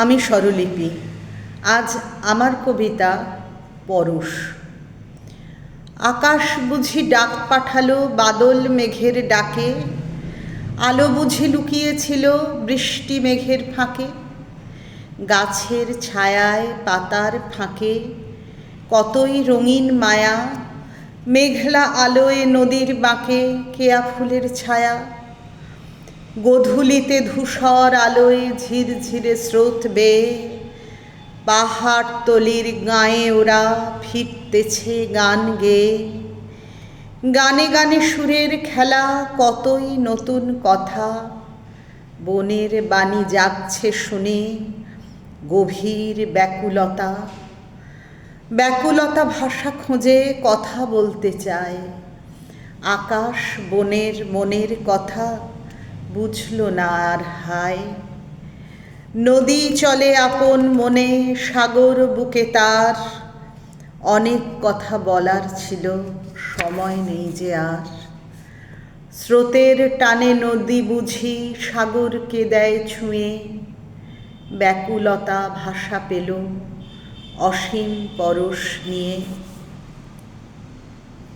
আমি স্বরলিপি। আজ আমার কবিতা পরশ। আকাশ বুঝি ডাক পাঠালো বাদল মেঘের ডাকে, আলো বুঝি লুকিয়েছিল বৃষ্টি মেঘের ফাঁকে। গাছের ছায়ায় পাতার ফাঁকে কতই রঙিন মায়া, মেঘলা আলোয় নদীর বাঁকে কেয়া ফুলের ছায়া। গোধূলিতে ধূসর আলোয় ঝিরঝিরে স্রোত বেয়ে পাহাড়তলির গাঁয়ে ওরা ফিরতেছে গান গেয়ে। গানে গানে সুরের খেলা, কতই নতুন কথা, বনের বাণী জাগছে শুনে গভীর ব্যাকুলতা। ব্যাকুলতা ভাষা খোঁজে, কথা বলতে চায়। আকাশ বনের মনের কথা বুঝল না আর হায়। নদী চলে আপন মনে, সাগর বুকে তার অনেক কথা বলার ছিল, সময় নেই যে আর। স্রোতের টানে নদী বুঝি সাগরকে দেয় ছুঁয়ে, ব্যাকুলতা ভাষা পেল অসীম পরশ নিয়ে।